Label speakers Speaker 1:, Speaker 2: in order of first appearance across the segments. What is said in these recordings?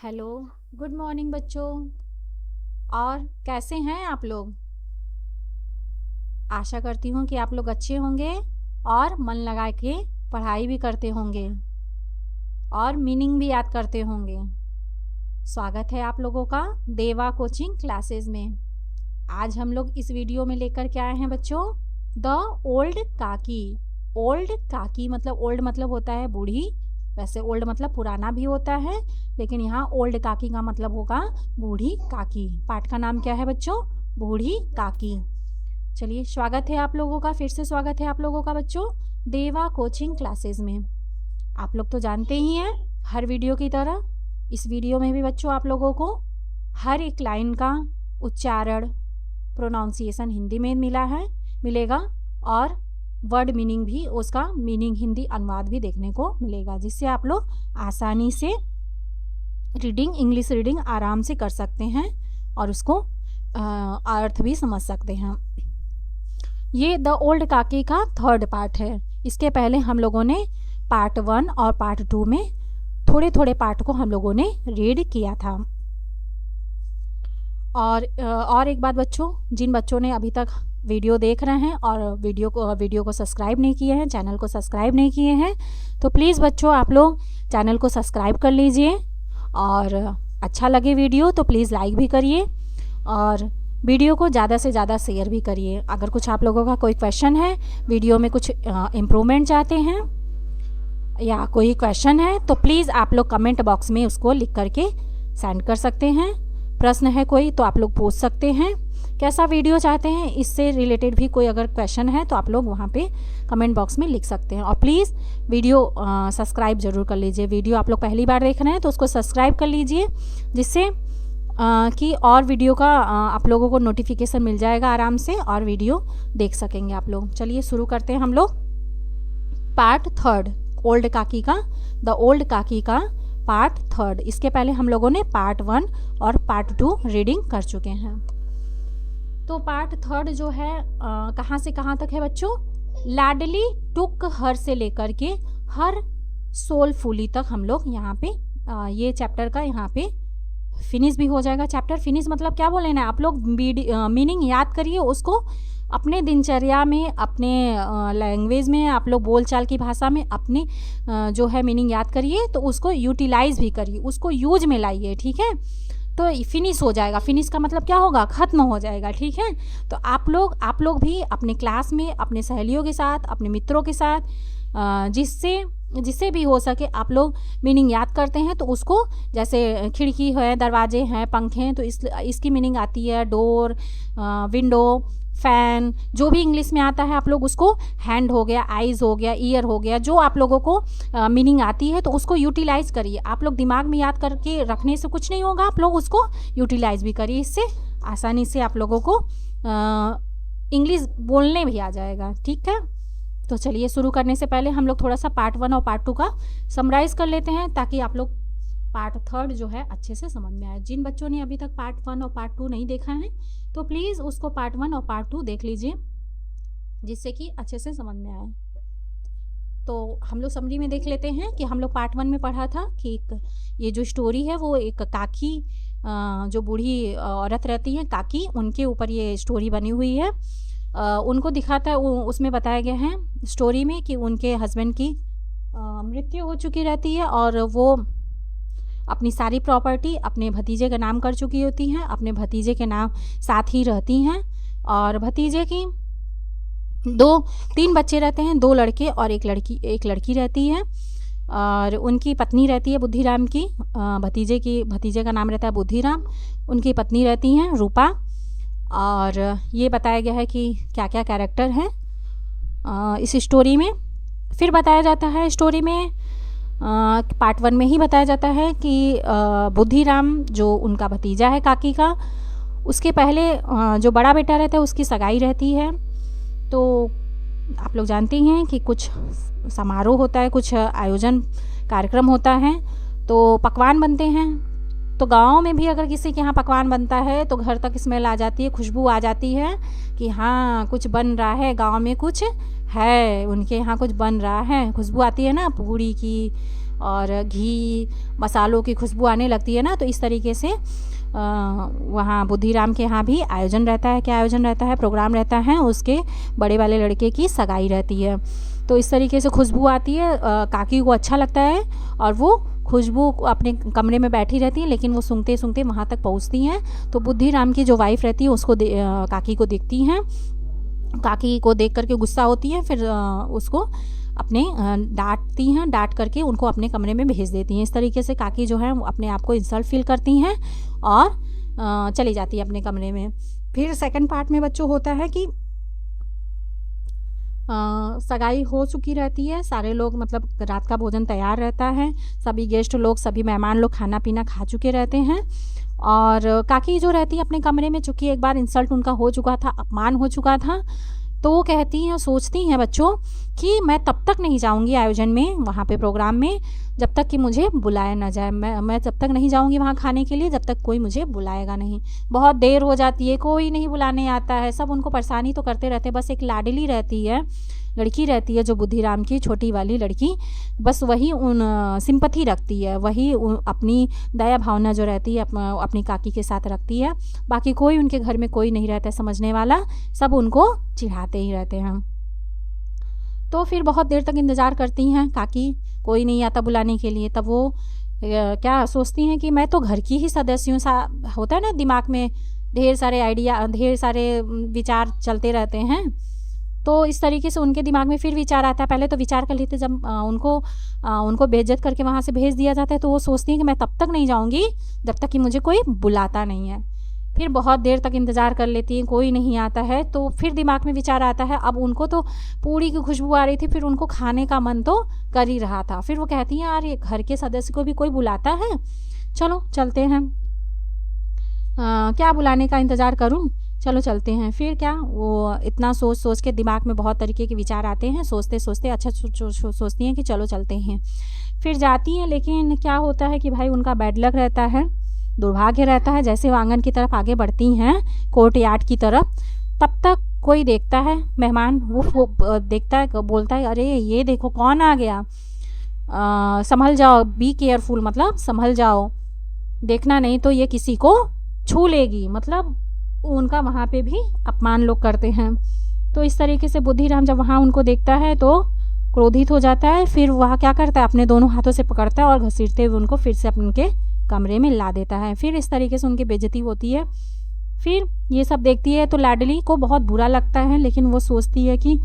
Speaker 1: Hello, good morning बच्चों। और कैसे हैं आप लोग? आशा करती हूँ कि आप लोग अच्छे होंगे और मन लगा के पढ़ाई भी करते होंगे और मीनिंग भी याद करते होंगे। स्वागत है आप लोगों का देवा कोचिंग क्लासेस में। आज हम लोग इस वीडियो में लेकर के आए हैं बच्चों द ओल्ड काकी। ओल्ड काकी मतलब ओल्ड मतलब होता है बूढ़ी, वैसे ओल्ड मतलब पुराना भी होता है, लेकिन यहाँ ओल्ड काकी का मतलब होगा बूढ़ी काकी। पाठ का नाम क्या है बच्चों? बूढ़ी काकी। चलिए, स्वागत है आप लोगों का, फिर से स्वागत है आप लोगों का बच्चों देवा कोचिंग क्लासेस में। आप लोग तो जानते ही हैं, हर वीडियो की तरह इस वीडियो में भी बच्चों आप लोगों को हर एक लाइन का उच्चारण, प्रोनाउंसिएशन हिंदी में मिलेगा और वर्ड मीनिंग भी, उसका मीनिंग हिंदी अनुवाद भी देखने को मिलेगा, जिससे आप लोग आसानी से रीडिंग, इंग्लिश रीडिंग आराम से कर सकते हैं और उसको अर्थ भी समझ सकते हैं। ये द ओल्ड काकी का थर्ड पार्ट है। इसके पहले हम लोगों ने पार्ट 1 और पार्ट 2 में थोड़े थोड़े पार्ट को हम लोगों ने रीड किया था। और एक बात बच्चों, जिन बच्चों ने अभी तक वीडियो देख रहे हैं और वीडियो को सब्सक्राइब नहीं किए हैं, चैनल को सब्सक्राइब नहीं किए हैं, तो प्लीज़ बच्चों आप लोग चैनल को सब्सक्राइब कर लीजिए और अच्छा लगे वीडियो तो प्लीज़ लाइक भी करिए और वीडियो को ज़्यादा से ज़्यादा शेयर भी करिए। अगर कुछ आप लोगों का कोई क्वेश्चन है, वीडियो में कुछ इम्प्रूवमेंट चाहते हैं या कोई क्वेश्चन है, तो प्लीज़ आप लोग कमेंट बॉक्स में उसको लिख करके सेंड कर सकते हैं। प्रश्न है कोई तो आप लोग पूछ सकते हैं। कैसा वीडियो चाहते हैं, इससे रिलेटेड भी कोई अगर क्वेश्चन है तो आप लोग वहाँ पे कमेंट बॉक्स में लिख सकते हैं। और प्लीज़ वीडियो सब्सक्राइब ज़रूर कर लीजिए। वीडियो आप लोग पहली बार देख रहे हैं तो उसको सब्सक्राइब कर लीजिए, जिससे कि और वीडियो का आप लोगों को नोटिफिकेशन मिल जाएगा आराम से और वीडियो देख सकेंगे आप लोग। चलिए शुरू करते हैं हम लोग पार्ट 3 ओल्ड काकी का, द ओल्ड काकी का पार्ट 3। इसके पहले हम लोगों ने पार्ट 1 और पार्ट 2 रीडिंग कर चुके हैं। तो पार्ट 3 जो है कहाँ से कहाँ तक है बच्चों? लाडली टुक हर से लेकर के हर सोलफुली तक हम लोग यहाँ पे ये चैप्टर का यहाँ पे फिनिश भी हो जाएगा। चैप्टर फिनिश मतलब क्या बोले ना, आप लोग मीनिंग याद करिए, उसको अपने दिनचर्या में, अपने लैंग्वेज में, आप लोग बोलचाल की भाषा में अपने जो है मीनिंग याद करिए, तो उसको यूटिलाइज भी करिए, उसको यूज में लाइए, ठीक है? तो फिनिश हो जाएगा। फिनिश का मतलब क्या होगा? ख़त्म हो जाएगा, ठीक है? तो आप लोग भी अपने क्लास में अपने सहेलियों के साथ, अपने मित्रों के साथ जिससे भी हो सके आप लोग मीनिंग याद करते हैं, तो उसको, जैसे खिड़की है, दरवाजे हैं, पंखे हैं, तो इसकी मीनिंग आती है डोर, विंडो, फ़ैन, जो भी इंग्लिश में आता है आप लोग उसको, हैंड हो गया, आइज़ हो गया, ईयर हो गया, जो आप लोगों को मीनिंग आती है तो उसको यूटिलाइज़ करिए। आप लोग दिमाग में याद करके रखने से कुछ नहीं होगा, आप लोग उसको यूटिलाइज़ भी करिए, इससे आसानी से आप लोगों को इंग्लिश बोलने भी आ जाएगा, ठीक है? तो चलिए, शुरू करने से पहले हम लोग थोड़ा सा पार्ट 1 और पार्ट 2 का समराइज़ कर लेते हैं, ताकि आप लोग पार्ट 3 जो है अच्छे से समझ में आए। जिन बच्चों ने अभी तक पार्ट 1 और पार्ट 2 नहीं देखा है तो प्लीज़ उसको पार्ट 1 और पार्ट 2 देख लीजिए, जिससे कि अच्छे से समझ में आए। तो हम लोग समरी में देख लेते हैं कि हम लोग पार्ट 1 में पढ़ा था कि ये जो स्टोरी है वो एक काकी, जो बूढ़ी औरत रहती है काकी, उनके ऊपर ये स्टोरी बनी हुई है। उनको दिखाता है, उसमें बताया गया है स्टोरी में कि उनके हस्बैंड की मृत्यु हो चुकी रहती है और वो अपनी सारी प्रॉपर्टी अपने भतीजे के नाम कर चुकी होती हैं, अपने भतीजे के नाम साथ ही रहती हैं। और भतीजे की 3 बच्चे रहते हैं, 2 लड़के और एक लड़की रहती है। और उनकी पत्नी रहती है बुद्धिराम की, भतीजे का नाम रहता है बुद्धिराम, उनकी पत्नी रहती हैं रूपा। और ये बताया गया है कि क्या क्या कैरेक्टर हैं इस स्टोरी में। फिर बताया जाता है स्टोरी में, पार्ट 1 में ही बताया जाता है कि बुद्धिराम जो उनका भतीजा है काकी का, उसके पहले जो बड़ा बेटा रहता है उसकी सगाई रहती है। तो आप लोग जानते हैं कि कुछ समारोह होता है, कुछ आयोजन कार्यक्रम होता है, तो पकवान बनते हैं। तो गाँव में भी अगर किसी के यहाँ पकवान बनता है तो घर तक स्मेल आ जाती है, खुशबू आ जाती है कि हाँ कुछ बन रहा है, गांव में कुछ है, उनके यहाँ कुछ बन रहा है, खुशबू आती है ना पूड़ी की, और घी मसालों की खुशबू आने लगती है ना, तो इस तरीके से वहाँ बुद्धिराम के यहाँ भी आयोजन रहता है। क्या आयोजन रहता है? प्रोग्राम रहता है, उसके बड़े वाले लड़के की सगाई रहती है। तो इस तरीके से खुशबू आती है, काकी को अच्छा लगता है और वो खुशबू अपने कमरे में बैठी रहती है, लेकिन वो सूंघते सूंघते वहाँ तक पहुँचती हैं। तो बुद्धिराम की जो वाइफ रहती है उसको काकी को देखती हैं, काकी को देख करके गुस्सा होती है, फिर उसको अपने डांटती हैं, डांट करके उनको अपने कमरे में भेज देती हैं। इस तरीके से काकी जो है अपने आप को इंसल्ट फील करती हैं और चली जाती है अपने कमरे में। फिर सेकंड पार्ट में बच्चों होता है कि सगाई हो चुकी रहती है, सारे लोग मतलब रात का भोजन तैयार रहता है, सभी गेस्ट लोग, सभी मेहमान लोग खाना पीना खा चुके रहते हैं और काकी जो रहती है अपने कमरे में, चूँकि एक बार इंसल्ट उनका हो चुका था, अपमान हो चुका था, तो वो कहती हैं, सोचती हैं बच्चों कि मैं तब तक नहीं जाऊंगी आयोजन में, वहाँ पे प्रोग्राम में, जब तक कि मुझे बुलाया ना जाए। मैं जब तक नहीं जाऊंगी वहाँ खाने के लिए जब तक कोई मुझे बुलाएगा नहीं। बहुत देर हो जाती है, कोई नहीं बुलाने आता है, सब उनको परेशानी तो करते रहते हैं। बस एक लाडली रहती है, लड़की रहती है जो बुद्धिराम की छोटी वाली लड़की, बस वही उन सिंपैथी रखती है, वही अपनी दया भावना जो रहती है अपनी काकी के साथ रखती है। बाकी कोई उनके घर में कोई नहीं रहता है समझने वाला, सब उनको चिढ़ाते ही रहते हैं। तो फिर बहुत देर तक इंतज़ार करती हैं काकी, कोई नहीं आता बुलाने के लिए। तब वो क्या सोचती हैं कि मैं तो घर की ही सदस्यों सा, होता है ना दिमाग में ढेर सारे आइडिया, ढेर सारे विचार चलते रहते हैं। तो इस तरीके से उनके दिमाग में फिर विचार आता है। पहले तो विचार कर लेते, जब उनको बेइज्जत करके वहाँ से भेज दिया जाता है तो वो सोचती हैं कि मैं तब तक नहीं जाऊँगी जब तक कि मुझे कोई बुलाता नहीं है। फिर बहुत देर तक इंतज़ार कर लेती हैं, कोई नहीं आता है, तो फिर दिमाग में विचार आता है। अब उनको तो पूड़ी की खुशबू आ रही थी, फिर उनको खाने का मन तो कर ही रहा था। फिर वो कहती हैं, यार ये घर के सदस्य को भी कोई बुलाता है, चलो चलते हैं, क्या बुलाने का इंतज़ार करूं, चलो चलते हैं। फिर क्या, वो इतना सोच सोच के दिमाग में बहुत तरीके के विचार आते हैं, सोचते सोचते अच्छा सोचती हैं कि चलो चलते हैं। फिर जाती हैं, लेकिन क्या होता है कि भाई उनका बैड लक रहता है, दुर्भाग्य रहता है। जैसे वो आंगन की तरफ आगे बढ़ती हैं, कोर्टयार्ड की तरफ, तब तक कोई देखता है मेहमान, वो देखता है, बोलता है, अरे ये देखो कौन आ गया, संभल जाओ, बी केयरफुल, मतलब संभल जाओ, देखना नहीं तो ये किसी को छू लेगी। मतलब उनका वहाँ पे भी अपमान लोग करते हैं। तो इस तरीके से बुद्धिराम जब वहाँ उनको देखता है तो क्रोधित हो जाता है। फिर वह क्या करता है, अपने दोनों हाथों से पकड़ता है और घसीटते हुए उनको फिर से उनके कमरे में ला देता है। फिर इस तरीके से उनकी बेइज्जती होती है। फिर ये सब देखती है तो लाडली को बहुत बुरा लगता है, लेकिन वो सोचती है कि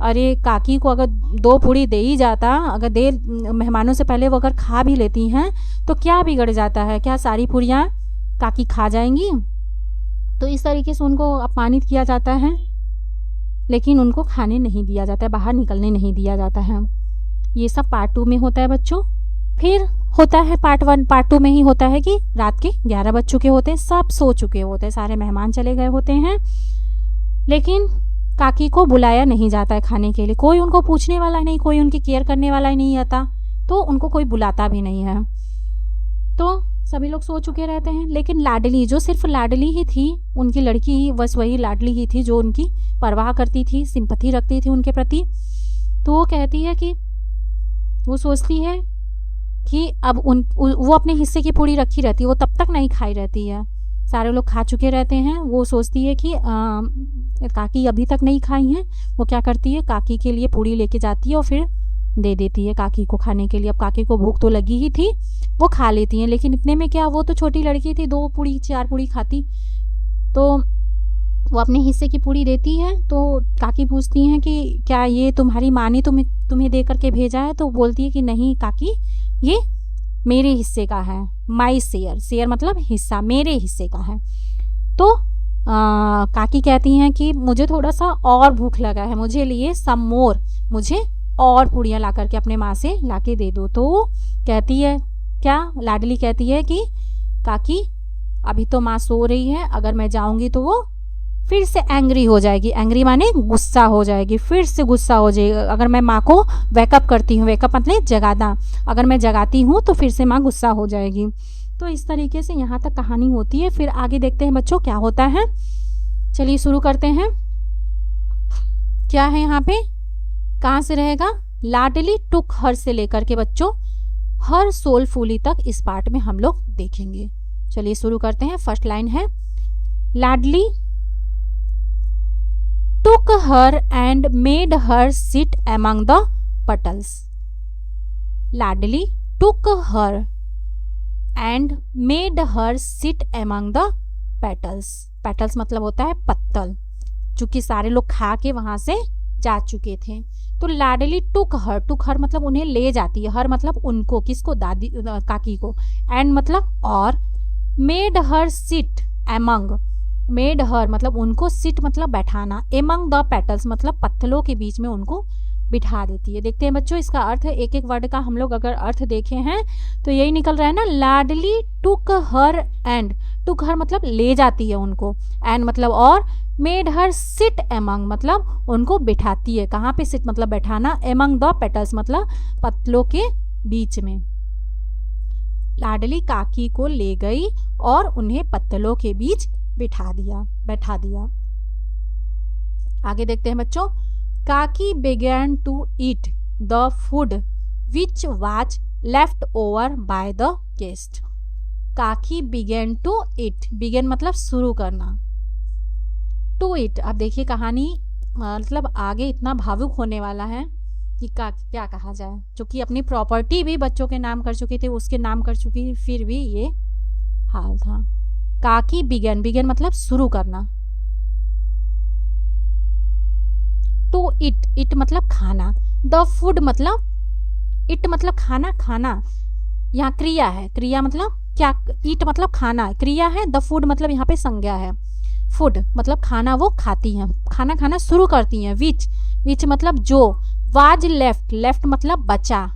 Speaker 1: अरे काकी को अगर 2 पूड़ी दे ही जाता, अगर दे, मेहमानों से पहले वो अगर खा भी लेती हैं तो क्या बिगड़ जाता है, क्या सारी पूड़ियाँ काकी खा जाएंगी। तो इस तरीके से उनको अपमानित किया जाता है, लेकिन उनको खाने नहीं दिया जाता है, बाहर निकलने नहीं दिया जाता है। ये सब पार्ट 2 में होता है बच्चों। फिर होता है पार्ट 2 में ही होता है कि रात के 11 बज चुके होते हैं, सब सो चुके होते हैं, सारे मेहमान चले गए होते हैं, लेकिन काकी को बुलाया नहीं जाता है खाने के लिए। कोई उनको पूछने वाला नहीं, कोई उनकी केयर करने वाला ही नहीं आता, तो उनको कोई बुलाता भी नहीं है। तो सभी लोग सो चुके रहते हैं, लेकिन लाडली, जो सिर्फ लाडली ही थी, उनकी लड़की ही, बस वही लाडली ही थी जो उनकी परवाह करती थी, सिंपैथी रखती थी उनके प्रति। तो वो कहती है कि वो सोचती है कि अब वो अपने हिस्से की पूड़ी रखी रहती है, वो तब तक नहीं खाई रहती है, सारे लोग खा चुके रहते हैं। वो सोचती है कि काकी अभी तक नहीं खाई हैं। वो क्या करती है, काकी के लिए पूड़ी लेके जाती है और फिर दे देती है काकी को खाने के लिए। अब काकी को भूख तो लगी ही थी, वो खा लेती हैं, लेकिन इतने में क्या, वो तो छोटी लड़की थी, 2 पूड़ी 4 पूड़ी खाती, तो वो अपने हिस्से की पूड़ी देती है। तो काकी पूछती हैं कि क्या ये तुम्हारी माँ ने तुम्हें दे करके भेजा है? तो बोलती है कि नहीं काकी, ये मेरे हिस्से का है, माई शेयर, शेयर मतलब हिस्सा, मेरे हिस्से का है। तो काकी कहती हैं कि मुझे थोड़ा सा और भूख लगा है, मुझे लिए सम मोर, मुझे और पूड़ियाँ ला करके अपने माँ से लाके दे दो। तो कहती है, क्या लाडली कहती है कि काकी अभी तो माँ सो रही है, अगर मैं जाऊंगी तो वो फिर से एंग्री हो जाएगी, एंग्री माने गुस्सा हो जाएगी, फिर से गुस्सा हो जाएगी। अगर मैं माँ को वेकअप करती हूँ, वेकअप मतलब जगाना, अगर मैं जगाती हूँ तो फिर से माँ गुस्सा हो जाएगी। तो इस तरीके से यहाँ तक कहानी होती है। फिर आगे देखते हैं बच्चों क्या होता है। चलिए शुरू करते हैं। क्या है यहाँ पे, कहाँ से रहेगा, लाडली टुक हर से लेकर के बच्चों हर सोलफुली तक इस पार्ट में हम लोग देखेंगे। चलिए शुरू करते हैं। फर्स्ट लाइन है, लाडली took her and made her sit among the petals. Ladli took her and made her sit among the petals. petals मतलब होता है पत्तल, चूंकि सारे लोग खा के वहां से जा चुके थे। तो लाडली टुक हर मतलब उन्हें ले जाती है, हर मतलब उनको, किसको, दादी काकी को, एंड मतलब और, made her sit among, made her मतलब उनको, सिट मतलब बैठाना, एमंग द पेटल्स मतलब पत्तलों के बीच में उनको बिठा देती है। देखते हैं बच्चों इसका अर्थ है, एक एक वर्ड का हम लोग अगर अर्थ देखे हैं तो यही निकल रहा है ना, लाडली टुक हर एंड, टुक हर मतलब ले जाती है उनको, एंड मतलब और, मेड हर सिट एमंग मतलब उनको बिठाती है, कहाँ पे सिट मतलब बैठाना, एमंग द पेटल्स मतलब पत्तलों के बीच में। लाडली काकी को ले गई और उन्हें पत्तलों के बीच बैठा दिया। आगे देखते हैं बच्चों, काकी began to eat the food which was left over by the guest. काकी began to eat, begin मतलब शुरू करना, to eat। अब देखिए कहानी मतलब आगे इतना भावुक होने वाला है कि क्या कहा जाए, जो कि अपनी प्रॉपर्टी भी बच्चों के नाम कर चुकी थी, उसके नाम कर चुकी, फिर भी ये हाल था। काकी बिगन मतलब शुरू करना, टू इट मतलब खाना, द फूड मतलब, इट मतलब खाना, यहाँ क्रिया है, क्रिया मतलब क्या, इट मतलब खाना क्रिया है, द फूड मतलब यहाँ पे संज्ञा है, फूड मतलब खाना वो खाती हैं, खाना शुरू करती हैं, विच मतलब जो, वाज लेफ्ट मतलब बचा,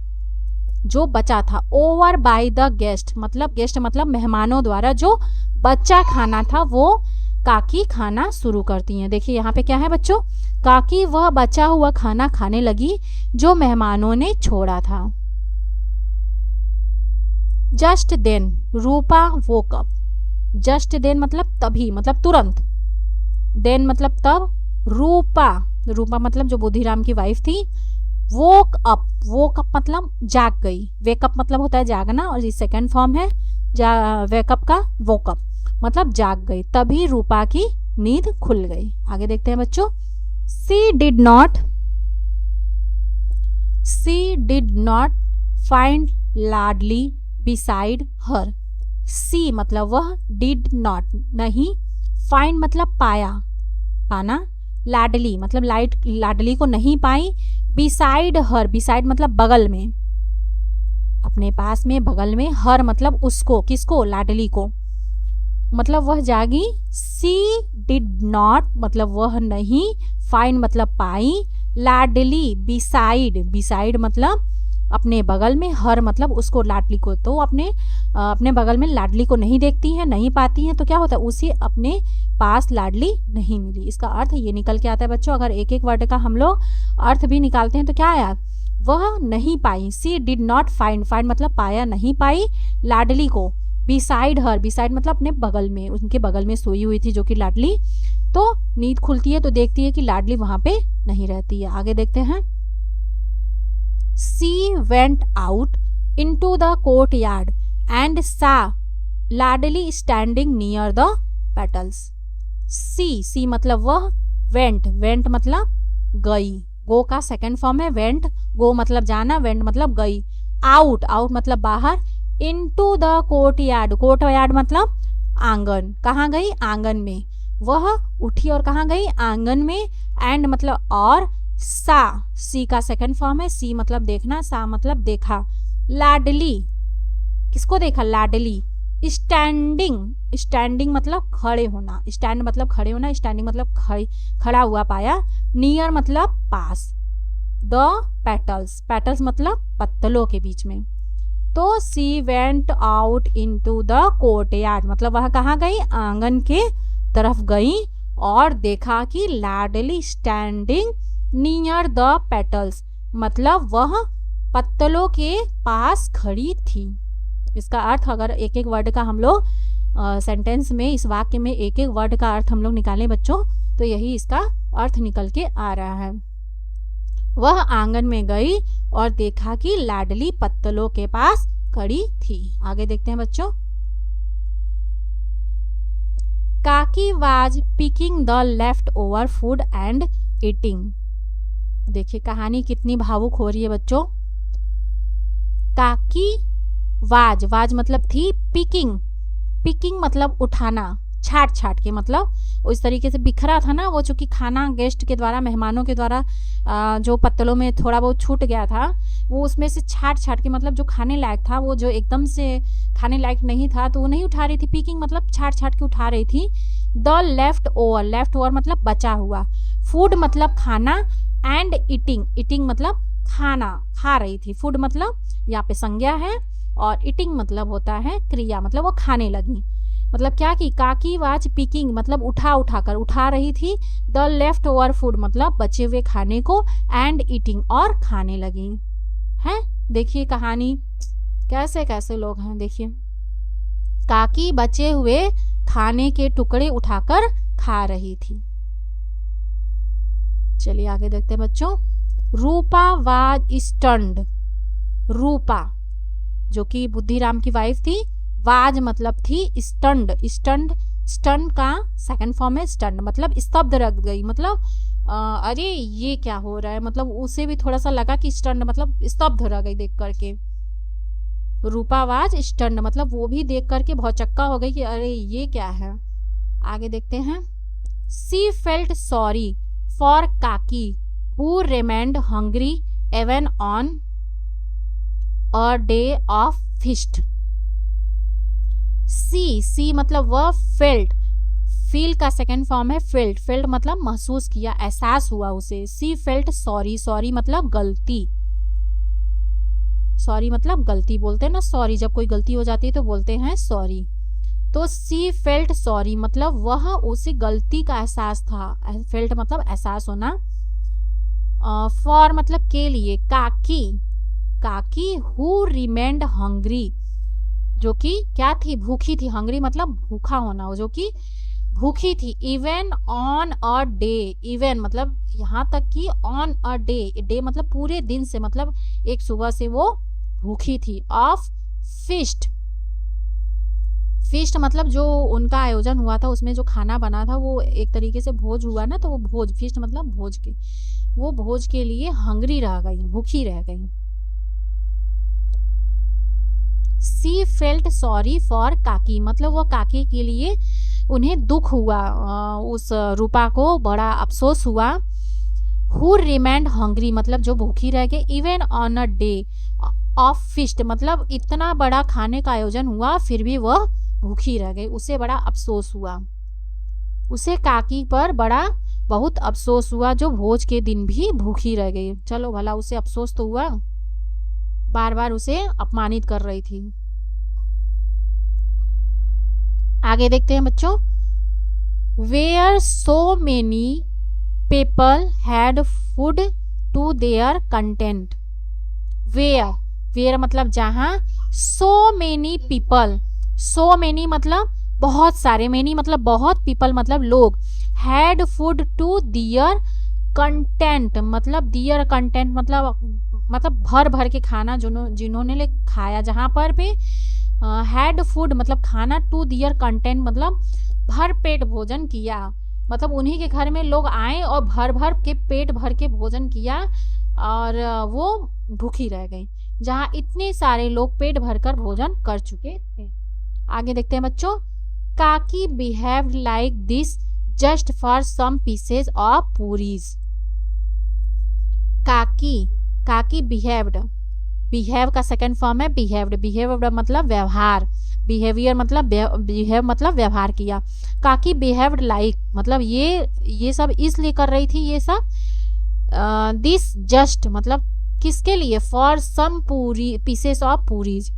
Speaker 1: जो बचा था, ओवर बाय द गेस्ट मतलब मेहमानों द्वारा जो बचा खाना था वो काकी खाना शुरू करती हैं। देखिए यहाँ पे क्या है बच्चों, काकी वह बचा हुआ खाना खाने लगी जो मेहमानों ने छोड़ा था। जस्ट देन रूपा वोक अप, जस्ट देन मतलब तभी, मतलब तुरंत, देन मतलब तब, रूपा मतलब जो बुद्धिराम की वाइफ थी, वोक अप मतलब जाग गई, वेकअप मतलब होता है जागना, और ये सेकंड फॉर्म है वेकअप का, वोकअप मतलब जाग गई, तभी रूपा की नींद खुल गई। आगे देखते हैं बच्चों, she did not find Ladli beside her. She मतलब वह, डिड नॉट नहीं, फाइंड मतलब पाना, लाडली मतलब लाडली को नहीं पाई, बिसाइड हर, बिसाइड मतलब बगल में, अपने पास में, बगल में, हर मतलब उसको, किसको, लाडली को, मतलब वह जागी। सी डिड नॉट मतलब वह नहीं, फाइंड मतलब पाई, लाडली बिसाइड मतलब अपने बगल में, हर मतलब उसको, लाडली को, तो अपने बगल में लाडली को नहीं देखती हैं, नहीं पाती हैं, तो क्या होता है, उसे अपने पास लाडली नहीं मिली। इसका अर्थ ये निकल के आता है बच्चों, अगर एक एक वर्ड का हम लोग अर्थ भी निकालते हैं तो क्या आया, वह नहीं पाई, सी डिड नॉट फाइंड मतलब पाया, नहीं पाई, लाडली को, बिसाइड हर मतलब अपने बगल में, उनके बगल में सोई हुई थी जो कि लाडली, तो नींद खुलती है तो देखती है कि लाडली वहां पे नहीं रहती है। आगे देखते हैं, she went out into the courtyard and saw Ladli standing near the petals. She मतलब वह, वेंट मतलब गई, गो का सेकंड फॉर्म है वेंट, गो मतलब जाना, वेंट मतलब गई, आउट मतलब बाहर, इनटू द कोर्टयार्ड मतलब आंगन, कहाँ गई, आंगन में, वह उठी और कहाँ गई, आंगन में, एंड मतलब और, सी का सेकंड फॉर्म है, सी मतलब देखना, सा मतलब देखा, लाडली किसको देखा, लाडली, स्टैंडिंग मतलब खड़े होना, स्टैंड मतलब खड़े होना, स्टैंडिंग मतलब खड़ा हुआ पाया, नियर मतलब पास, द पेटल्स मतलब पत्तलों के बीच में, तो she went out into the courtyard मतलब वह कहाँ गई, आंगन के तरफ गई और देखा कि लाडली स्टैंडिंग नियर द पेटल्स मतलब वह पत्तलों के पास खड़ी थी। इसका अर्थ अगर एक एक वर्ड का हम लोग सेंटेंस में, इस वाक्य में एक एक वर्ड का अर्थ हम लोग निकालें बच्चों, तो यही इसका अर्थ निकल के आ रहा है। वह आंगन में गई और देखा कि लाडली पत्तलों के पास कड़ी थी। आगे देखते हैं बच्चों। काकी was picking the left over food and eating. देखिए कहानी कितनी भावुक हो रही है बच्चों। काकी वाज, वाज मतलब थी, पिकिंग, पिकिंग मतलब उठाना, छाट छाट के, मतलब उस तरीके से बिखरा था ना वो, चूंकि खाना गेस्ट के द्वारा, मेहमानों के द्वारा जो पत्तलों में थोड़ा बहुत छूट गया था, वो उसमें से छाट छाट के, मतलब जो खाने लायक था वो जो एकदम से खाने लायक नहीं था तो वो नहीं उठा रही थी। पिकिंग मतलब छाट छाट के उठा रही थी। The left over, left over मतलब बचा हुआ, फूड मतलब खाना, एंड ईटिंग, ईटिंग मतलब खाना, खा रही थी। फूड मतलब यहाँ पे संज्ञा है और ईटिंग मतलब होता है क्रिया, मतलब वो खाने लगी। मतलब क्या कि काकी वाज पिकिंग मतलब उठा उठा कर, उठा रही थी। द लेफ्ट ओवर फूड मतलब बचे हुए खाने को, एंड ईटिंग और खाने लगी। है देखिए कहानी, कैसे कैसे लोग हैं देखिए। काकी बचे हुए खाने के टुकड़े उठाकर खा रही थी। चलिए आगे देखते हैं बच्चों। रूपा वाज स्टन्ड, रूपा जो कि बुद्धिराम की वाइफ थी, वाज मतलब थी, स्टन्ड, स्टन्ड, स्टन्ड का सेकंड फॉर्म है स्टन्ड, मतलब स्तब्ध रह गई, मतलब अरे ये क्या हो रहा है, मतलब उसे भी थोड़ा सा लगा कि स्टन्ड मतलब स्तब्ध रह गई देख करके। रूपा वाज स्टन्ड मतलब वो भी देख करके भौचक्का हो गई कि अरे ये क्या है। आगे देखते हैं। She felt sorry for Kaki who remained hungry even on a day of feast. She मतलब वह, फेल्ट, फील का सेकेंड फॉर्म है फेल्ट, फेल्ट मतलब महसूस किया, एहसास हुआ उसे। सी फेल्ट सॉरी, सॉरी मतलब गलती, सॉरी मतलब गलती, बोलते हैं ना सॉरी, जब कोई गलती हो जाती है तो बोलते हैं सॉरी। तो सी फेल्ट सॉरी मतलब वह, उसे गलती का एहसास था, फेल्ट मतलब एहसास होना। फॉर मतलब के लिए, काकी, काकी हु रिमेन्ड हंग्री जो कि क्या थी, भूखी थी, हंग्री मतलब भूखा होना, जो कि भूखी थी। Even on a day, even मतलब यहाँ तक कि ऑन अ डे, डे मतलब पूरे दिन से, मतलब एक सुबह से वो भूखी थी। ऑफ फीस्ट, फीस्ट मतलब जो उनका आयोजन हुआ था उसमें जो खाना बना था वो एक तरीके से भोज हुआ ना, तो वो भोज, फीस्ट मतलब भोज के, वो भोज के लिए हंग्री रह गई, भूखी रह गई। सी फेल्ट सॉरी फॉर काकी मतलब वो काकी के लिए उन्हें दुख हुआ, उस रूपा को बड़ा अफसोस हुआ। हु रिमेन्ड हंग्री मतलब जो भूखी रह गए। Even on a day of feast मतलब इतना बड़ा खाने का आयोजन हुआ फिर भी वह भूखी रह गई, उसे बड़ा अफसोस हुआ, उसे काकी पर बड़ा बहुत अफसोस हुआ जो भोज के दिन भी भूखी रह गई। चलो भला उसे अफसोस तो हुआ, बार बार उसे अपमानित कर रही थी। आगे देखते हैं बच्चों। Where so many people had food to their content. Where, where मतलब जहां, so many people, so many मतलब बहुत सारे, मेनी मतलब बहुत, पीपल मतलब लोग, had food to their content मतलब दियर कंटेंट मतलब भर भर के खाना जिन्होंने ले खाया, जहां पर भी हैड फूड मतलब खाना, टू दियर कंटेंट मतलब भर पेट भोजन किया, मतलब उन्हीं के घर में लोग आए और भर भर के पेट भर के भोजन किया और वो भूखी रह गई, जहां इतने सारे लोग पेट भरकर भोजन कर चुके थे। आगे देखते हैं बच्चों। Kaki behaved like this just for some pieces of puris. Kaki, Kaki behaved, behave का सेकंड फॉर्म है बिहेव्ड, बिहेव्ड मतलब व्यवहार, बिहेवियर मतलब बिहेव मतलब व्यवहार किया। काकी बिहेव्ड लाइक मतलब ये सब इसलिए कर रही थी ये सब, दिस जस्ट मतलब किसके लिए, फॉर सम पूरी पीसेस ऑफ पूरीज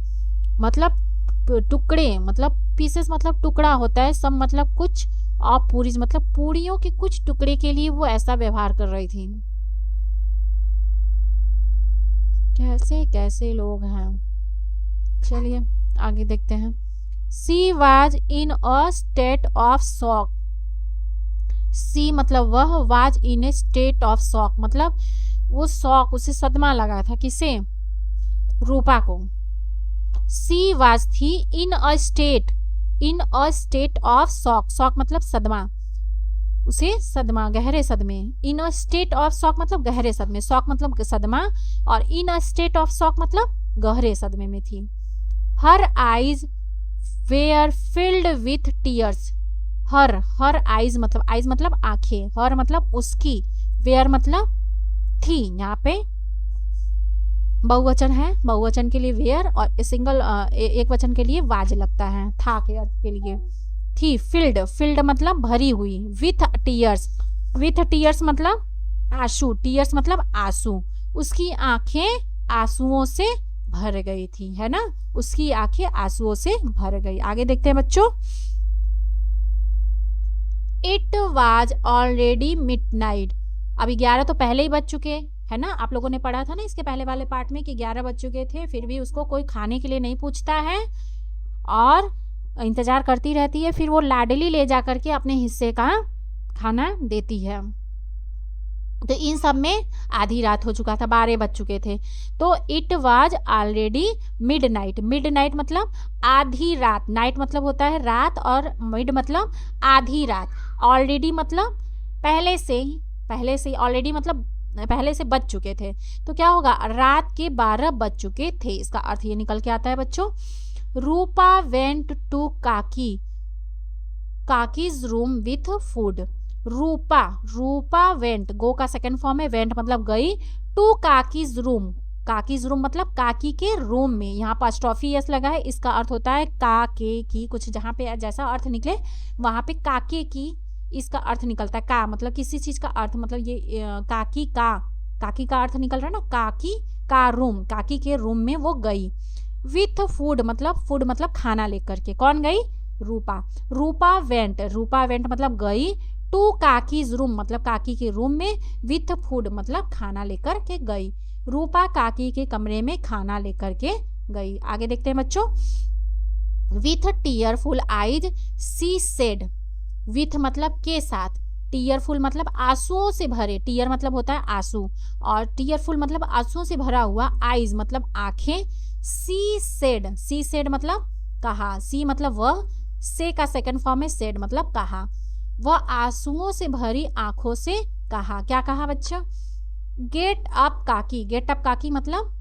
Speaker 1: मतलब टुकड़े, मतलब पीसेस मतलब टुकड़ा होता है, सम मतलब कुछ, ऑफ पूरीज मतलब पूड़ियों के कुछ टुकड़े के लिए वो ऐसा व्यवहार कर रही थी। कैसे कैसे लोग हैं। चलिए आगे देखते हैं। She was in a state of shock. She मतलब वह, was in a state of shock मतलब वो शॉक, उसे सदमा लगा था, किसे, रूपा को। सी वाज थी in a state of shock, shock मतलब सदमा, उसे सदमा, गहरे सदमे, in a state of shock मतलब गहरे सदमे, शॉक मतलब सदमा, और in a state of shock मतलब गहरे सदमे में थी। Her eyes were filled with tears, her eyes मतलब आंखें, हर मतलब उसकी, वेयर मतलब थी, यहाँ पे बहुवचन है, बहुवचन के लिए वेयर और सिंगल एक वचन के लिए वाज लगता है, था के अर्थ के लिए। थी, फिल्ड मतलब भरी हुई, विथ टीयर्स मतलब आंसू, टीयर्स मतलब आंसू, उसकी आंखें आंसुओं से भर गई थी, है ना, उसकी आंखें आंसुओं से भर गई। आगे देखते हैं बच्चों। इट वाज ऑलरेडी मिडनाइट, अभी 11 तो पहले ही बज चुके, है ना, आप लोगों ने पढ़ा था ना इसके पहले वाले पार्ट में कि 11 बज चुके थे, फिर भी उसको कोई खाने के लिए नहीं पूछता है और इंतजार करती रहती है, फिर वो लाडली ले जा करके अपने हिस्से का खाना देती है। तो इन सब में आधी रात हो चुका था, 12 बज चुके थे। तो it was already midnight, midnight मतलब आधी रात, नाइट मतलब होता है रात और मिड मतलब आधी रात, ऑलरेडी मतलब पहले से ही, ऑलरेडी मतलब पहले से बज चुके थे, तो क्या होगा, रात के 12 बज चुके थे, इसका अर्थ ये निकल के आता है बच्चों। Rupa went to Kaki's room with food, Rupa went, go का सेकंड फॉर्म है, वेंट मतलब गई, टू काकीज रूम मतलब काकी के रूम में, यहाँ पर स्टॉफी एस लगा है, इसका अर्थ होता है काके की, कुछ जहाँ पे जैसा अर्थ निकले वहां पे काके की इसका अर्थ निकलता है, का मतलब किसी चीज का अर्थ, मतलब ये काकी का अर्थ निकल रहा है ना, काकी का रूम, काकी के रूम में वो गई। विथ फूड मतलब खाना लेकर के, कौन गई, रूपा वेंट मतलब गई, टू काकीज रूम मतलब काकी के रूम में, विथ फूड मतलब खाना लेकर के गई, रूपा काकी के कमरे में खाना लेकर के गई। आगे देखते हैं बच्चों। With tearful eyes she said, with मतलब के साथ, टीयरफुल मतलब आंसुओं से भरे, टीयर मतलब होता है आंसू और टीयरफुल मतलब आंसुओं से भरा हुआ, आईज मतलब आंखें, सी सेड मतलब कहा, सी मतलब वह, से का सेकंड फॉर्म है सेड मतलब कहा, वह आंसुओं से भरी आंखों से कहा, क्या कहा बच्चा, गेट अप काकी मतलब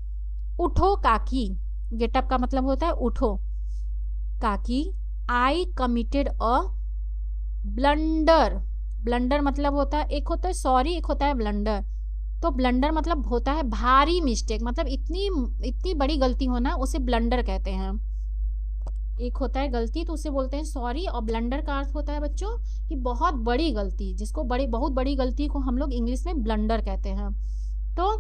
Speaker 1: उठो काकी, गेट अप का मतलब होता है उठो काकी, आई कमिटेड अ ब्लंडर मतलब होता है, एक होता है सॉरी, एक होता है ब्लंडर, तो ब्लंडर मतलब होता है भारी मिस्टेक, मतलब इतनी बड़ी गलती होना उसे ब्लंडर कहते हैं। एक होता है गलती तो उसे बोलते हैं सॉरी, और ब्लंडर का अर्थ होता है बच्चों कि बहुत बड़ी गलती, जिसको बहुत बड़ी गलती को हम लोग इंग्लिश में ब्लंडर कहते हैं। तो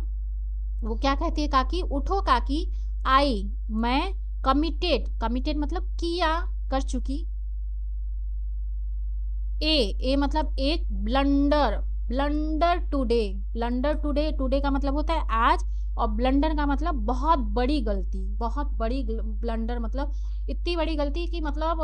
Speaker 1: वो क्या कहती है काकी, उठो काकी, आई मैं, कमिटेड मतलब किया, कर चुकी, ए मतलब एक, ब्लंडर टुडे का मतलब होता है आज, और ब्लंडर का मतलब बहुत बड़ी ब्लंडर मतलब इतनी बड़ी गलती कि मतलब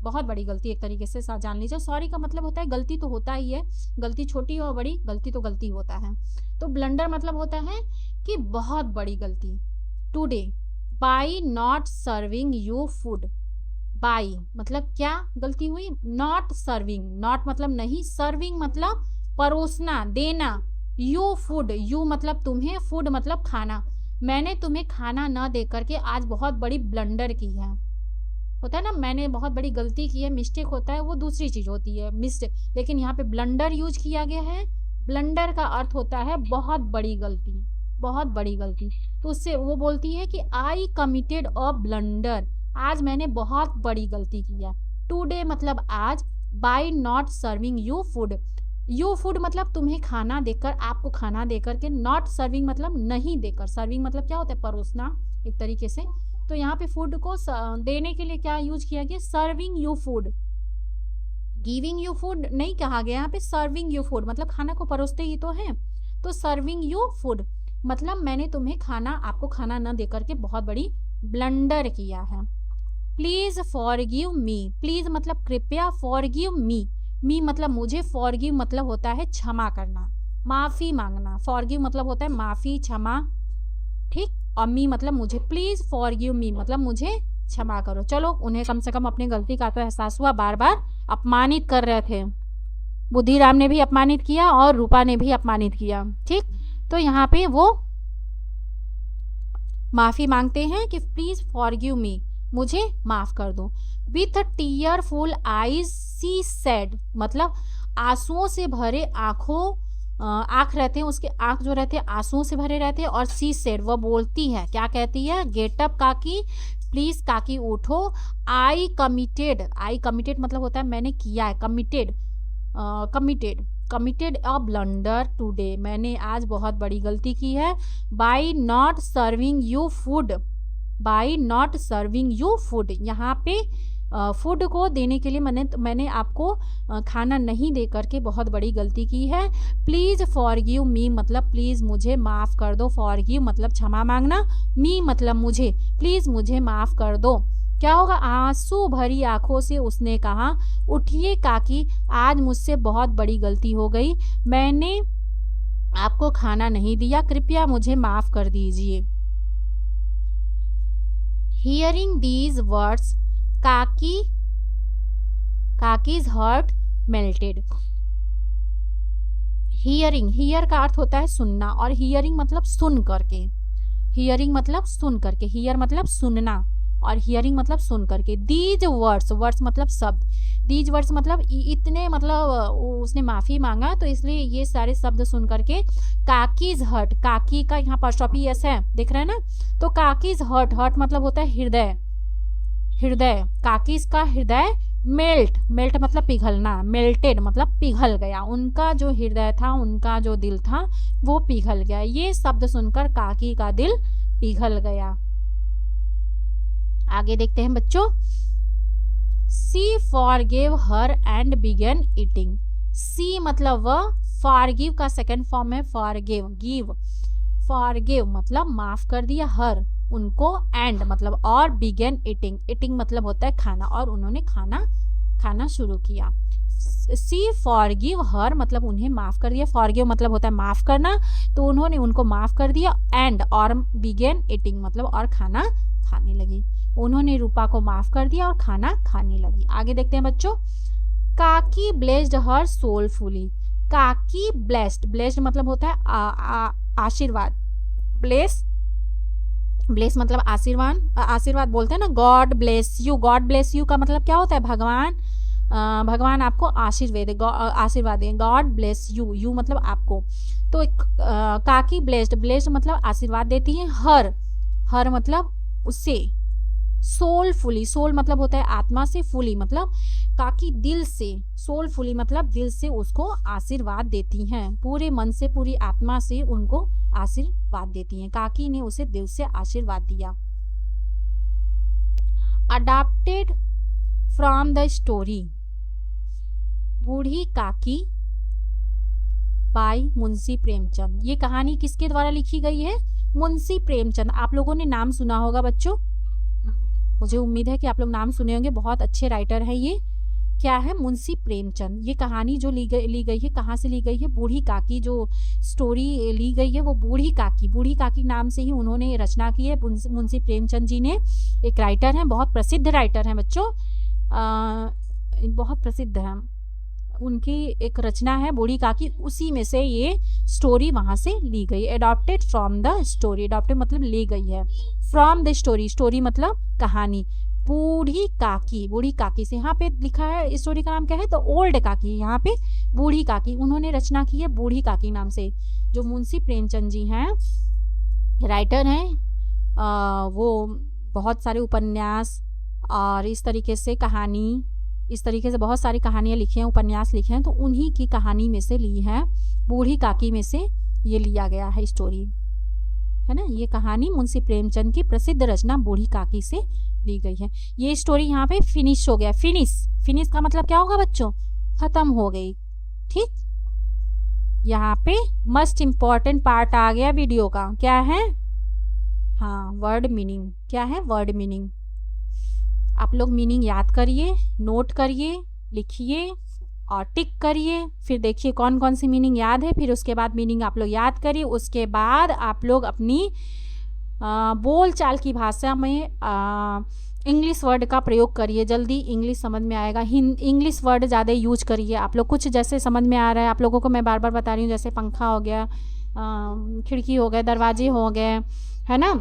Speaker 1: बहुत बड़ी गलती, एक तरीके से जान लीजिए। सॉरी का मतलब होता है गलती तो होता ही है, गलती छोटी हो बड़ी, गलती तो गलती होता है, तो ब्लंडर मतलब होता है कि बहुत बड़ी गलती। Today by not serving you food, by मतलब क्या गलती हुई, नॉट मतलब नहीं, सर्विंग मतलब परोसना देना, यू फूड, यू मतलब तुम्हें, फूड मतलब खाना, मैंने तुम्हें खाना न दे करके आज बहुत बड़ी ब्लंडर की है, होता है ना, मैंने बहुत बड़ी गलती की है, मिस्टेक होता है वो दूसरी चीज होती है मिस्टेक, लेकिन यहाँ पे ब्लंडर यूज किया गया है, ब्लंडर का अर्थ होता है बहुत बड़ी गलती, तो उससे वो बोलती है कि आई कमिटेड अ ब्लंडर, आज मैंने बहुत बड़ी गलती की है, टुडे मतलब आज, by not serving you food मतलब तुम्हें खाना देकर, आपको खाना देकर के, नॉट सर्विंग मतलब नहीं देकर, सर्विंग मतलब क्या होता है परोसना एक तरीके से, तो यहाँ पे फूड को देने के लिए क्या यूज किया गया, serving you food, giving you food नहीं कहा गया, यहाँ पे सर्विंग यू फूड मतलब खाना को परोसते ही तो है, तो सर्विंग यू फूड मतलब मैंने तुम्हें आपको खाना न देकर के बहुत बड़ी ब्लंडर किया है। प्लीज फॉरगिव मी, प्लीज मतलब कृपया, फॉरगिव मी मतलब मुझे, फॉरगिव मतलब होता है क्षमा करना, माफी मांगना, फॉरगिव मतलब होता है माफी क्षमा, ठीक। और मी मतलब मुझे, प्लीज़ फॉरगिव मी मतलब मुझे क्षमा करो। चलो, उन्हें कम से कम अपनी गलती का तो एहसास हुआ। बार बार अपमानित कर रहे थे, बुद्धिराम ने भी अपमानित किया और रूपा ने भी अपमानित किया। ठीक, तो यहाँ पे वो माफ़ी मांगते हैं कि प्लीज़ फॉरगिव मी, मुझे माफ़ कर दो। With tearful eyes she said, मतलब आंसुओं से भरे आँख रहते हैं, उसके आँख जो रहते हैं आंसुओं से भरे रहते हैं। और सी सेड, वह बोलती है, क्या कहती है? गेट अप काकी, प्लीज़ काकी उठो। आई कमिटेड मतलब होता है मैंने किया है, कमिटेड अ ब्लंडर टुडे, मैंने आज बहुत बड़ी गलती की है। By not serving you food, यहाँ पे फूड को देने के लिए मैंने आपको खाना नहीं दे करके बहुत बड़ी गलती की है। प्लीज़ फॉरगिव मी मतलब प्लीज़ मुझे माफ़ कर दो। फॉरगिव मतलब क्षमा मांगना, मी मतलब मुझे, प्लीज़ मुझे माफ़ कर दो। क्या होगा? आंसू भरी आंखों से उसने कहा, उठिए काकी, आज मुझसे बहुत बड़ी गलती हो गई, मैंने आपको खाना नहीं दिया, कृपया मुझे माफ़ कर दीजिए। Hearing these words, काकी's heart melted. Here का अर्थ होता है सुनना, और हियरिंग मतलब सुन करके, हियर मतलब सुनना और हियरिंग मतलब सुन करके। दीज वर्ड्स मतलब शब्द, दीज वर्ड्स मतलब इतने, मतलब उसने माफ़ी मांगा तो इसलिए ये सारे शब्द सुन करके काकीज हर्ट, काकी का यहाँ अपॉस्ट्रोफी एस है, देख रहे हैं ना, तो काकीज हर्ट मतलब होता है हृदय, काकीज का हृदय मेल्ट मतलब पिघलना, मेल्टेड मतलब पिघल गया, उनका जो हृदय था, उनका जो दिल था वो पिघल गया। ये शब्द सुनकर काकी का दिल पिघल गया। आगे देखते हैं बच्चों। She forgive her and began eating. She मतलब वह, फॉरगिव का सेकंड फॉर्म है फॉरगिव मतलब माफ कर दिया, हर उनको, एंड मतलब और, बिगन ईटिंग मतलब होता है खाना, और उन्होंने खाना शुरू किया। सी फॉरगिव हर मतलब उन्हें माफ कर दिया, फॉरगिव मतलब होता है माफ करना, तो उन्होंने उनको माफ कर दिया, एंड और बिगन ईटिंग मतलब और खाना खाने लगी। उन्होंने रूपा को माफ कर दिया और खाना खाने लगी। आगे देखते हैं बच्चों। काकी ब्लेस्ड हर सोलफुली। काकी ब्लेस्ड मतलब होता है आशीर्वाद, ब्लेस मतलब आशीर्वाद बोलते हैं ना, गॉड ब्लेस यू का मतलब क्या होता है? भगवान आपको आशीर्वाद दें, गॉड ब्लेस यू मतलब आपको। तो काकी ब्लेस्ड मतलब आशीर्वाद देती है, हर मतलब उससे, सोल मतलब होता है आत्मा से, फुली मतलब काकी दिल से, सोलफुली मतलब दिल से उसको आशीर्वाद देती हैं, पूरे मन से पूरी आत्मा से उनको आशीर्वाद देती हैं। काकी ने उसे दिल से आशीर्वाद दिया। अडॉप्टेड फ्रॉम द स्टोरी बूढ़ी काकी बाय मुंशी प्रेमचंद। ये कहानी किसके द्वारा लिखी गई है? मुंशी प्रेमचंद। आप लोगों ने नाम सुना होगा बच्चों, मुझे उम्मीद है कि आप लोग नाम सुने होंगे, बहुत अच्छे राइटर हैं ये। क्या है? मुंशी प्रेमचंद। ये कहानी जो ली गई है, कहाँ से ली गई है? बूढ़ी काकी जो स्टोरी ली गई है वो बूढ़ी काकी नाम से ही उन्होंने रचना की है। मुंशी प्रेमचंद जी ने एक राइटर हैं, बहुत प्रसिद्ध राइटर हैं बच्चों, बहुत प्रसिद्ध हैं। उनकी एक रचना है बूढ़ी काकी, उसी में से ये स्टोरी वहां से ली गई। Adopted from the story, adopted मतलब ली गई है, फ्रॉम द स्टोरी मतलब कहानी। बूढ़ी काकी से, यहाँ पे लिखा है स्टोरी का नाम क्या है? तो ओल्ड काकी, यहाँ पे बूढ़ी काकी, उन्होंने रचना की है बूढ़ी काकी नाम से। जो मुंशी प्रेमचंद जी हैं, राइटर हैं, वो बहुत सारे उपन्यास और इस तरीके से बहुत सारी कहानियाँ लिखी हैं, उपन्यास लिखे हैं, तो उन्हीं की कहानी में से ली है, बूढ़ी काकी में से ये लिया गया है स्टोरी, है ना। ये कहानी मुंशी प्रेमचंद की प्रसिद्ध रचना बूढ़ी काकी से ली गई है। ये स्टोरी यहाँ पे फिनिश हो गया। फिनिश का मतलब क्या होगा बच्चों? खत्म हो गई। ठीक, यहाँ पे मस्ट इम्पॉर्टेंट पार्ट आ गया वीडियो का। क्या है? हाँ, वर्ड मीनिंग। क्या है? Word meaning. आप लोग मीनिंग याद करिए, नोट करिए, लिखिए और टिक करिए, फिर देखिए कौन कौन सी मीनिंग याद है, फिर उसके बाद मीनिंग आप लोग याद करिए, उसके बाद आप लोग अपनी बोल चाल की भाषा में इंग्लिश वर्ड का प्रयोग करिए, जल्दी इंग्लिश समझ में आएगा। इंग्लिश वर्ड ज़्यादा यूज करिए आप लोग। कुछ जैसे समझ में आ रहा है आप लोगों को, मैं बार बार बता रही हूँ, जैसे पंखा हो गया, खिड़की हो गए, दरवाजे हो गए, है ना,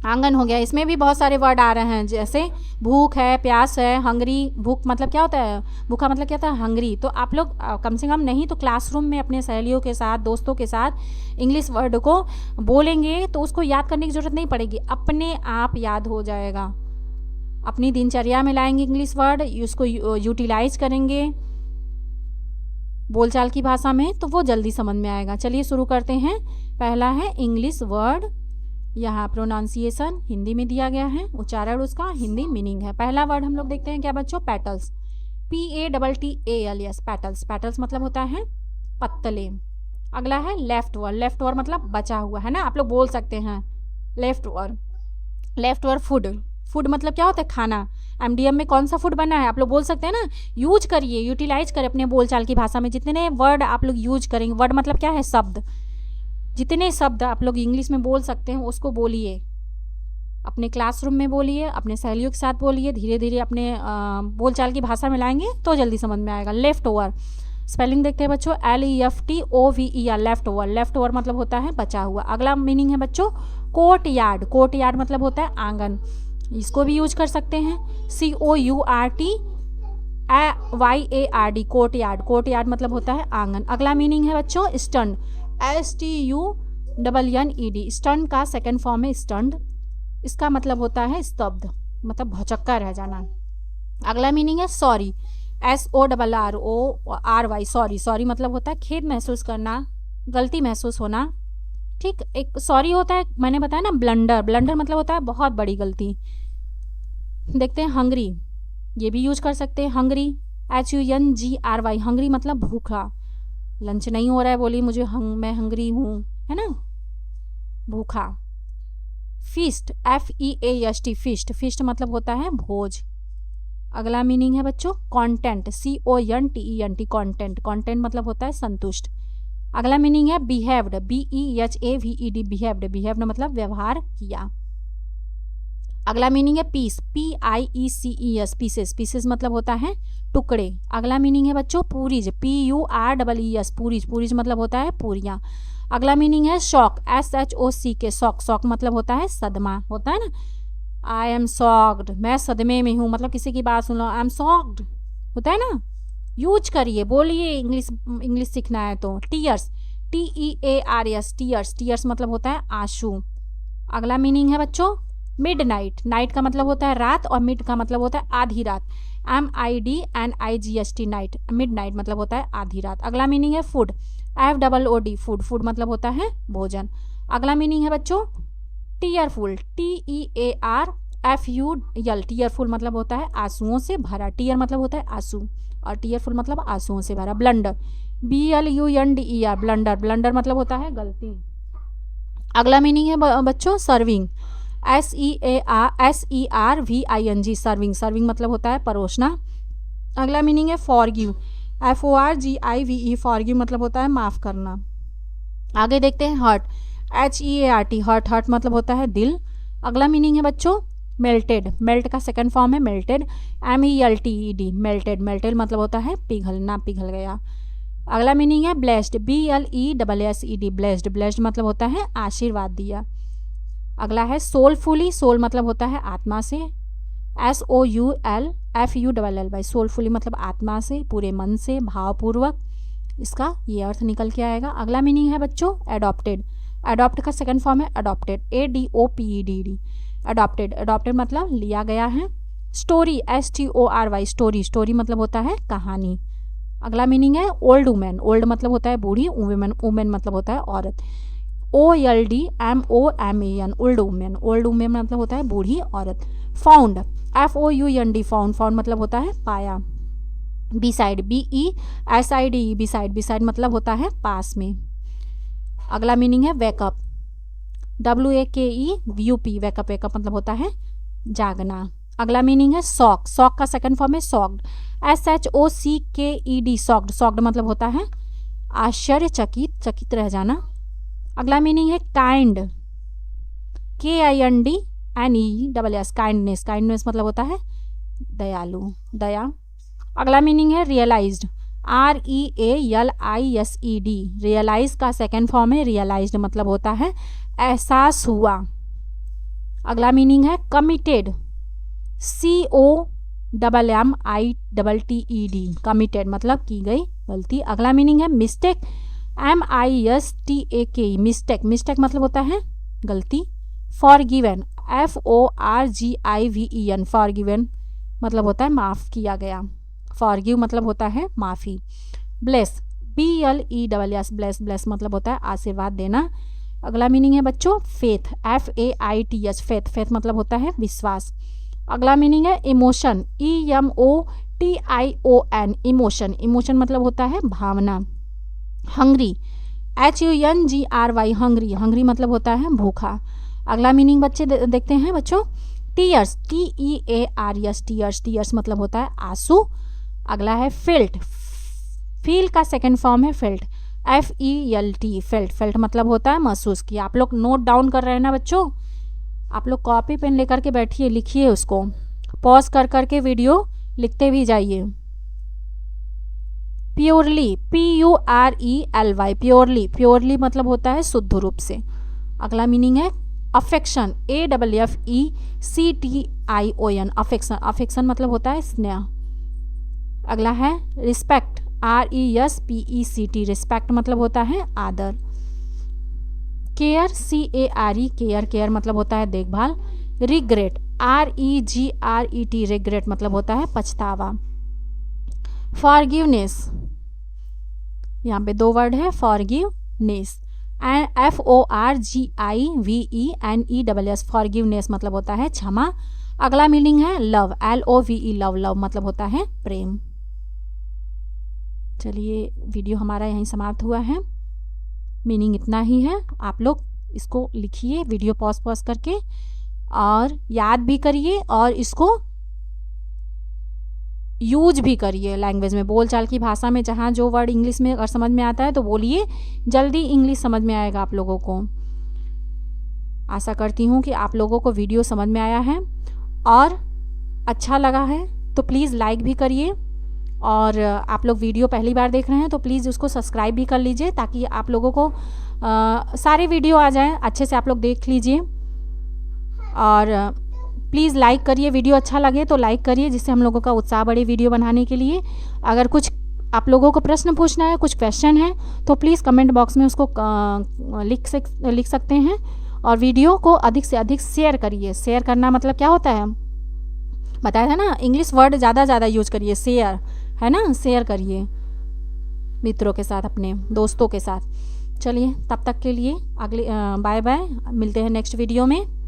Speaker 1: आंगन हो गया, इसमें भी बहुत सारे वर्ड आ रहे हैं। जैसे भूख है, प्यास है, हंगरी। भूख मतलब क्या होता है, भूखा मतलब क्या होता है, हंगरी। तो आप लोग कम से कम नहीं तो क्लासरूम में अपने सहेलियों के साथ, दोस्तों के साथ इंग्लिश वर्ड को बोलेंगे तो उसको याद करने की ज़रूरत नहीं पड़ेगी, अपने आप याद हो जाएगा। अपनी दिनचर्या में लाएंगे इंग्लिश वर्ड, उसको यूटिलाइज करेंगे बोलचाल की भाषा में, तो वो जल्दी समझ में आएगा। चलिए शुरू करते हैं। पहला है इंग्लिश वर्ड, यहाँ प्रोनाउंसिएशन हिंदी में दिया गया है, उच्चारण उसका, हिंदी मीनिंग है। पहला वर्ड हम लोग देखते हैं क्या बच्चों, पेटल्स, PATTALS, पेटल्स। पेटल्स मतलब होता है पत्तले। अगला है लेफ्ट वर्ड, लेफ्ट वर्ड मतलब बचा हुआ, है ना, आप लोग बोल सकते हैं left word. Left word food, food मतलब क्या होता है, खाना। MDM में कौन सा फूड बना है आप लोग बोल सकते हैं ना, यूज करिए, यूटिलाइज करें अपने बोलचाल की भाषा में। जितने वर्ड आप लोग यूज करेंगे, वर्ड मतलब क्या है, शब्द, जितने शब्द आप लोग इंग्लिश में बोल सकते हैं उसको बोलिए, अपने क्लासरूम में बोलिए, अपने सहेलियों के साथ बोलिए, धीरे धीरे अपने बोलचाल की भाषा में लाएंगे तो जल्दी समझ में आएगा। लेफ्ट ओवर, स्पेलिंग देखते हैं बच्चों, LEFTOVER, left over. Left over मतलब होता है बचा हुआ। अगला मीनिंग है बच्चों कोर्ट यार्ड, कोर्ट यार्ड मतलब होता है आंगन, इसको भी यूज कर सकते हैं। COURTYARD, court yard, court yard मतलब होता है आंगन। अगला मीनिंग है बच्चों स्टंड, STUNNED, स्टंड का सेकंड फॉर्म है स्टंड, इसका मतलब होता है स्तब्ध, मतलब भौचक्का रह जाना। अगला मीनिंग है सॉरी, SORRORY, सॉरी। सॉरी मतलब होता है खेद महसूस करना, गलती महसूस होना, ठीक। एक सॉरी होता है, मैंने बताया ना ब्लंडर, ब्लंडर मतलब होता है बहुत बड़ी गलती। देखते हैं हंगरी, ये भी यूज कर सकते हैं, हंगरी, HUNGRY, हंगरी मतलब भूखा, लंच नहीं हो रहा है, बोलिए मुझे मैं हंगरी हूँ, है ना, भूखा। फीस्ट, FEAST, फीस्ट, फीस्ट मतलब होता है भोज। अगला मीनिंग है बच्चों कंटेंट, CONTENT, कंटेंट, कंटेंट मतलब होता है संतुष्ट। अगला मीनिंग है बिहेव्ड, BEHAVED, बिहेव्ड, बिहेव्ड मतलब व्यवहार किया। अगला मीनिंग है पीस, PIECES, पीसेस, पीसेस मतलब होता है टुकड़े। अगला मीनिंग है बच्चों पूरीज, PUREES, पूरीज, पूरीज मतलब होता है पूरियां। अगला मीनिंग है शॉक, SHOCK, शॉक, शॉक मतलब होता है सदमा, होता है ना, आई एम शॉक्ड, मैं सदमे में हूँ, मतलब किसी की बात सुन लो, आई एम शॉक्ड, होता है ना, यूज करिए, बोलिए, इंग्लिश सीखना है तो। टीयर्स, TEARS, टीयर्स, टीयर्स मतलब होता है आंसू। अगला मीनिंग है बच्चों मिड नाइट, नाइट का मतलब होता है रात और मिड का मतलब होता है आधी रात, MIDNIGST, नाइट, मिड नाइट मतलब होता है आधी रात। अगला मीनिंग है फूड, FOOD, फूड, फूड मतलब होता है भोजन। अगला मीनिंग है बच्चों टीयरफुल, TEARFUL, टीयरफुल मतलब होता है आंसुओं से भरा, टीयर मतलब होता है आंसू और टीयरफुल मतलब आंसुओं से भरा। ब्लंडर, BLUNDER, ब्लंडर, ब्लंडर मतलब होता है गलती। अगला मीनिंग है बच्चों सर्विंग, SERVING, सर्विंग, सर्विंग मतलब होता है परोसना। अगला मीनिंग है फॉरगिव, FORGIVE, फॉरगिव मतलब होता है माफ करना। आगे देखते हैं हर्ट, HEART, हर्ट, हर्ट मतलब होता है दिल। अगला मीनिंग है बच्चों मेल्टेड, मेल्ट का सेकंड फॉर्म है मेल्टेड, MELTED, मेल्टेड, मेल्टेड मतलब होता है पिघलना, पिघल गया। अगला मीनिंग है ब्लेस्ड, BLESSED, ब्लेस्ड, ब्लेस्ड मतलब होता है आशीर्वाद दिया। अगला है सोलफुली, सोल मतलब होता है आत्मा से, SOULFULL, सोलफुली मतलब आत्मा से, पूरे मन से, भावपूर्वक, इसका ये अर्थ निकल के आएगा। अगला मीनिंग है बच्चों एडॉप्टेड, अडॉप्ट का सेकंड फॉर्म है अडॉप्टेड, ADOPTED, अडॉप्टेड, अडॉप्टेड मतलब लिया गया है। स्टोरी, STORY, स्टोरी, स्टोरी मतलब होता है कहानी। अगला मीनिंग है ओल्ड वुमेन, ओल्ड मतलब होता है बूढ़ी, वुमेन, वुमेन मतलब होता है औरत, OLDMOMAN, old women, old women मतलब होता है बूढ़ी औरत। फाउंड, FOUND, फाउंड, फाउंड मतलब होता है पाया। बिसाइड, BESIDE, बिसाइड, बिसाइड मतलब होता है पास में। अगला मीनिंग है वेकअप, WAKEVUP, वेकअप, वेकअप मतलब होता है जागना। अगला मीनिंग है सॉक, सॉक का सेकंड फॉर्म है सॉक्ड, SHOCKED, सॉक्ड, सॉक्ड मतलब होता है आश्चर्यचकित, चकित रह जाना। अगला मीनिंग है काइंड, KINDNESS, काइंडनेस, काइंडनेस मतलब होता है दयालु, दया। अगला मीनिंग है रियलाइज्ड, REALISED, रियलाइज का सेकेंड फॉर्म है रियलाइज्ड, मतलब होता है एहसास हुआ। अगला मीनिंग है कमिटेड, COMMITTED, कमिटेड मतलब की गई गलती। अगला मीनिंग है मिस्टेक, MISTAKE, मिस्टेक, मिस्टेक मतलब होता है गलती। फॉरगिवन, FORGIVEN, फॉरगिवन मतलब होता है माफ़ किया गया। फॉरगिव मतलब होता है माफ़ी। ब्लेस, BLESS, ब्लेस, ब्लेस मतलब होता है आशीर्वाद देना। अगला मीनिंग है बच्चों फेथ, FAITH, फेथ, फेथ मतलब होता है विश्वास। अगला मीनिंग है इमोशन, EMOTION, इमोशन, इमोशन मतलब होता है भावना। हंग्री, HUNGRY, हंग्री, हंग्री मतलब होता है भूखा। अगला मीनिंग बच्चे देखते हैं बच्चों टीयर्स, TEARS, टीयर्स, टीयर्स मतलब होता है आंसू। अगला है फेल्ट, फील का सेकेंड फॉर्म है फेल्ट, FELT, फेल्ट, फेल्ट मतलब होता है महसूस किया। आप लोग नोट डाउन कर रहे हैं ना बच्चों, आप लोग कॉपी पेन लेकर के बैठिए, लिखिए, उसको पॉज कर करके वीडियो लिखते भी जाइए। प्योरली, PURELY, प्योरली, प्योरली मतलब होता है शुद्ध रूप से। अगला मीनिंग है अफेक्शन, AFFECTION, अफेक्शन, अफेक्शन मतलब होता है स्नेह। अगला है रिस्पेक्ट, RESPECT, रिस्पेक्ट मतलब होता है आदर। केयर, CARE, केयर, केयर मतलब होता है देखभाल। रिग्रेट, REGRET, रिग्रेट मतलब होता है पछतावा। फॉरगिवनेस, यहाँ पे दो वर्ड है फॉरगिवनेस, FORGIVENESS, फॉरगिवनेस मतलब होता है क्षमा। अगला मीनिंग है लव, LOVE, लव, लव मतलब होता है प्रेम। चलिए वीडियो हमारा यहीं समाप्त हुआ है, मीनिंग इतना ही है। आप लोग इसको लिखिए वीडियो पॉज करके और याद भी करिए और इसको यूज भी करिए लैंग्वेज में, बोलचाल की भाषा में। जहाँ जो वर्ड इंग्लिश में अगर समझ में आता है तो बोलिए, जल्दी इंग्लिश समझ में आएगा आप लोगों को। आशा करती हूँ कि आप लोगों को वीडियो समझ में आया है और अच्छा लगा है तो प्लीज़ लाइक भी करिए, और आप लोग वीडियो पहली बार देख रहे हैं तो प्लीज़ उसको सब्सक्राइब भी कर लीजिए ताकि आप लोगों को सारे वीडियो आ जाएं, अच्छे से आप लोग देख लीजिए। और प्लीज़ लाइक करिए, वीडियो अच्छा लगे तो लाइक करिए जिससे हम लोगों का उत्साह बढ़े वीडियो बनाने के लिए। अगर कुछ आप लोगों को प्रश्न पूछना है, कुछ क्वेश्चन है तो प्लीज़ कमेंट बॉक्स में उसको लिख सकते हैं। और वीडियो को अधिक से अधिक शेयर करिए। शेयर करना मतलब क्या होता है बताया था ना, इंग्लिश वर्ड ज़्यादा यूज करिए, शेयर है ना, शेयर करिए मित्रों के साथ, अपने दोस्तों के साथ। चलिए तब तक के लिए अगले बाय बाय, मिलते हैं नेक्स्ट वीडियो में।